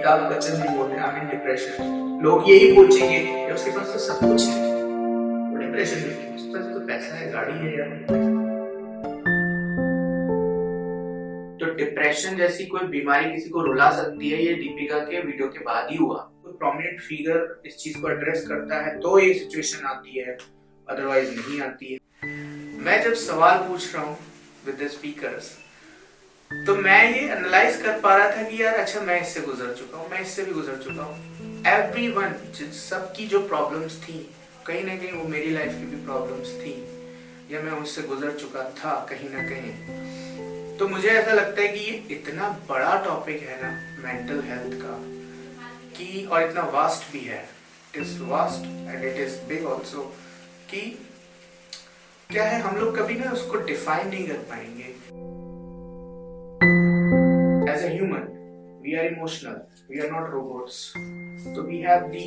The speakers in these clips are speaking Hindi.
अमिताभ बच्चन भी बोलते हैं आई एम इन डिप्रेशन। लोग यही पूछेंगे कि उसके पास तो सब कुछ है, वो डिप्रेशन में क्यों? उसके पास तो पैसा है, गाड़ी है यार। तो डिप्रेशन जैसी कोई बीमारी किसी को रुला सकती है, ये दीपिका के वीडियो के बाद ही हुआ। कोई प्रोमिनेंट फिगर इस चीज को एड्रेस करता है तो ये सिचुएशन आती है, अदरवाइज नहीं आती है। मैं जब सवाल पूछ रहा हूँ विद द स्पीकर्स, तो मैं ये एनालाइज कर पा रहा था कि यार अच्छा मैं इससे गुजर चुका हूँ, मैं इससे भी गुजर चुका हूँ। एवरीवन, सबकी जो प्रॉब्लम्स थी कहीं ना कहीं वो मेरी लाइफ की भी प्रॉब्लम्स थी, या मैं उससे गुजर चुका था कहीं ना कहीं। तो मुझे ऐसा लगता है कि ये इतना बड़ा टॉपिक है ना मेंटल हेल्थ का, कि और इतना वास्ट भी है, it is vast and it is big also, कि क्या है हम लोग कभी ना उसको डिफाइन नहीं कर पाएंगे। As a human, we are emotional. We are not robots. So we have the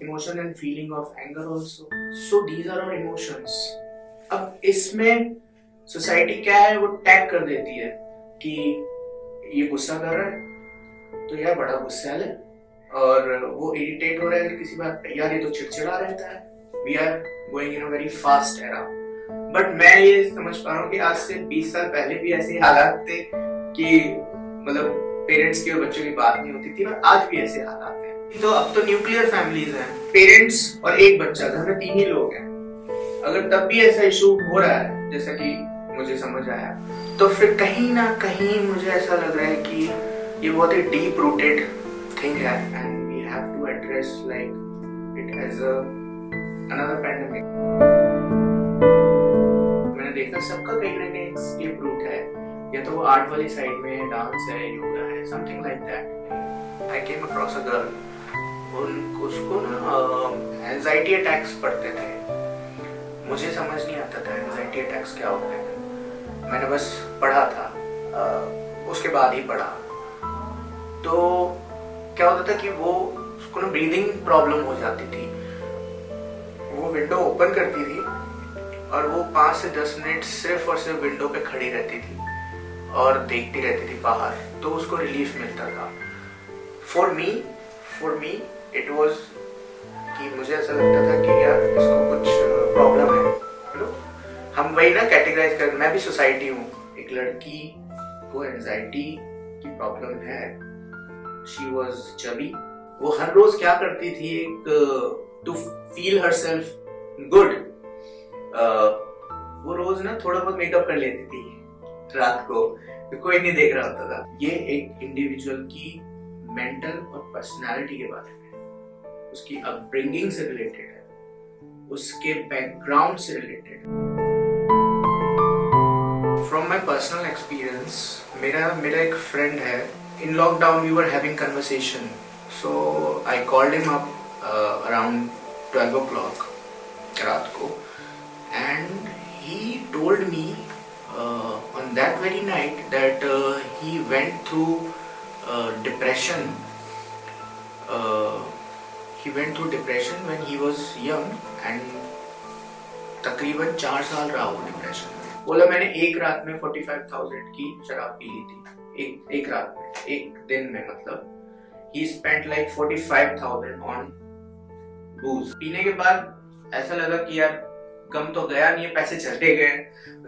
emotion and feeling of anger also. So these are our emotions. अब इसमें सोसाइटी क्या है, वो टैग कर देती है कि ये गुस्सा कर रहा है तो यार बड़ा गुस्सैल है, और वो इरिटेट हो रहा है किसी बात पे, यार ये तो चिड़चिड़ा रहता है। We are going in a very fast era. But मैं ये समझ पा रहा हूँ कि आज से 20 साल पहले भी ऐसे हालात थे कि मतलब पेरेंट्स की और बच्चों की बात नहीं होती थी, और आज भी ऐसे हालात हैं। तो अब तो न्यूक्लियर फैमिलीज हैं, पेरेंट्स और एक बच्चा, घर में 3 ही लोग हैं। अगर तब भी ऐसा इशू हो रहा है जैसा कि मुझे समझ आया, तो फिर कहीं ना कहीं मुझे ऐसा लग रहा है कि ये बहुत ही डीप रूटेड थिंग है, and we have to address like it as another pandemic. मैंने देखा सबका कहीं ना कहीं एस्केप रूट है, या तो वो आर्ट वाली साइड में है, डांस है, योगा है, something like that. I came across a girl, उसको ना एंजाइटी अटैक्स पड़ते थे। मुझे समझ नहीं आता था एंजाइटी अटैक्स क्या होते हैं, मैंने बस पढ़ा था, उसके बाद ही पढ़ा। तो क्या होता था कि वो उसको ना ब्रीदिंग प्रॉब्लम हो जाती थी। वो विंडो ओपन करती थी और वो 5 से 10 मिनट सिर्फ और सिर्फ विंडो पे खड़ी रहती थी और देखती रहती थी बाहर, तो उसको रिलीफ मिलता था। फॉर मी इट वाज कि मुझे ऐसा लगता था कि यार इसको कुछ प्रॉब्लम है, हम वही ना कैटेगराइज कर, मैं भी सोसाइटी हूँ। एक लड़की को एंजाइटी की प्रॉब्लम है, शी वाज चबी। वो हर रोज क्या करती थी, एक टू फील हरसेल्फ गुड, वो रोज ना थोड़ा बहुत मेकअप कर लेती थी रात को, तो कोई नहीं देख रहा होता था। ये एक इंडिविजुअल की मेंटल और पर्सनालिटी के बारे में, उसकी अपब्रिंगिंग से रिलेटेड है, उसके बैकग्राउंड से रिलेटेड है। फ्रॉम माय पर्सनल एक्सपीरियंस, मेरा एक फ्रेंड है, in lockdown we were having conversation, so I called him up around 12 o'clock रात को, and he told me on that very night that he went through depression. He went through depression when he was young, and तकरीबन 4 साल रहा वो डिप्रेशन में। बोला मैंने एक रात में 45,000 की शराब पी ली थी, एक रात में, एक दिन में, मतलब he spent like 45,000 on booze। पीने के बाद ऐसा लगा कि यार गम तो गया नहीं है, पैसे चले गए,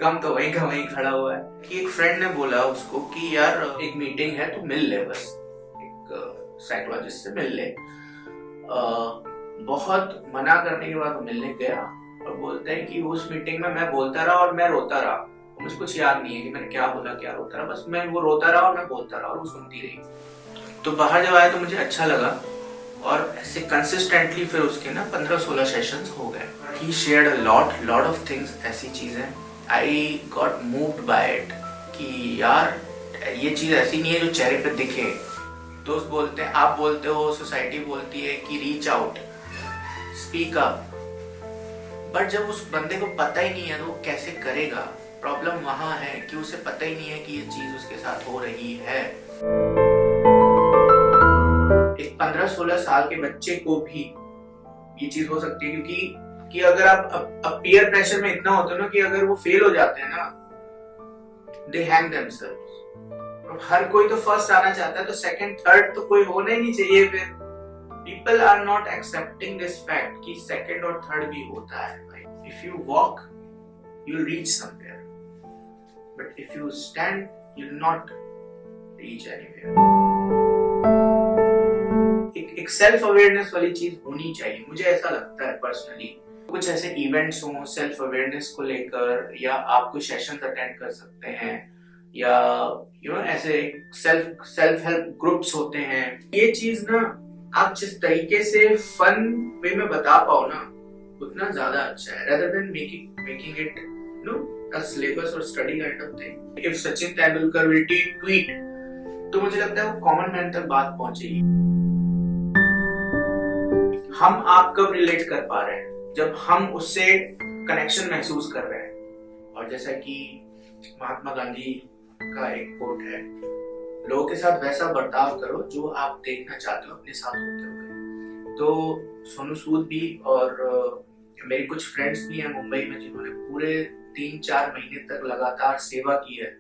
गम तो वहीं का वहीं खड़ा हुआ है। कि एक फ्रेंड ने बोला उसको कि यार एक मीटिंग है, तू मिल ले, बस एक साइकोलॉजिस्ट से मिल ले। बहुत मना करने के बाद वो मिलने गया, और बोलता है कि उस मीटिंग में मैं बोलता रहा और मैं रोता रहा, मुझे कुछ याद नहीं है कि मैंने क्या बोला, क्या रोता रहा, बस मैं वो रोता रहा और मैं बोलता रहा और वो सुनती रही। तो बाहर जब आया तो मुझे अच्छा लगा, और ऐसे कंसिस्टेंटली फिर उसके ना 15-16 सेशंस हो गए। He shared a lot of things, ऐसी चीजें I got moved by it कि यार ये चीज ऐसी नहीं है जो चेहरे पे दिखे। दोस्त बोलते हैं, आप बोलते हो, सोसाइटी बोलती है कि reach out, speak up, but जब उस बंदे को पता ही नहीं है तो वो कैसे करेगा? प्रॉब्लम वहां है कि उसे पता ही नहीं है कि ये चीज उसके साथ हो रही है। एक 15-16 साल के बच्चे को भी ये चीज हो सकती है, क्योंकि कि अगर आप पीयर प्रेशर में इतना होते हो ना कि अगर वो फेल हो जाते हैं ना, दे हैंग देमसेल्व्स, अब हर कोई तो फर्स्ट आना चाहता है, तो सेकंड थर्ड तो कोई होना ही नहीं चाहिए। फिर people are not accepting this fact कि सेकंड और थर्ड भी होता है भाई। if you walk you'll reach somewhere, but if you stand you'll not reach anywhere। एक सेल्फ अवेयरनेस वाली चीज होनी चाहिए, मुझे ऐसा लगता है पर्सनली। कुछ ऐसे इवेंट्स हों सेल्फ अवेयरनेस को लेकर, या आप कुछ सेशंस अटेंड कर सकते हैं, या ऐसे सेल्फ हेल्प ग्रुप्स होते हैं। ये चीज ना आप जिस तरीके से फन वे में बता पाओ ना, उतना ज्यादा अच्छा है, rather than making it a syllabus or study kind of thing। if Sachin Tendulkar will tweet, तो मुझे लगता है वो कॉमन मैन तक बात पहुंचेगी। हम आप कब रिलेट कर पा रहे हैं? जब हम उससे कनेक्शन महसूस कर रहे हैं। और जैसा कि महात्मा गांधी का एक कोट है, लोगों के साथ वैसा बर्ताव करो जो आप देखना चाहते हो अपने साथ होते हुए। तो सोनू सूद भी और मेरे कुछ फ्रेंड्स भी हैं मुंबई में जिन्होंने पूरे 3-4 महीने तक लगातार सेवा की है।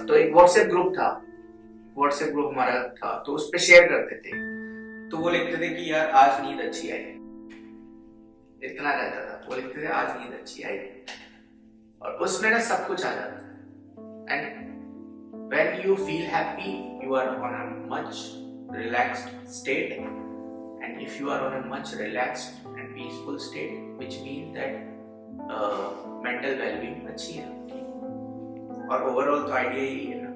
तो एक व्हाट्सएप ग्रुप हमारा था, तो उस पर शेयर करते थे। तो वो लिखते थे कि यार आज नींद अच्छी आई, इतना रहता था। वो लिखते थे आज नींद अच्छी आई, और उसमें ना सब कुछ आ जाता है। And when you feel happy, you are on a much relaxed state, and if you are on a much relaxed and peaceful state, which means that mental well-being अच्छी है, और overall तो idea यही है ना।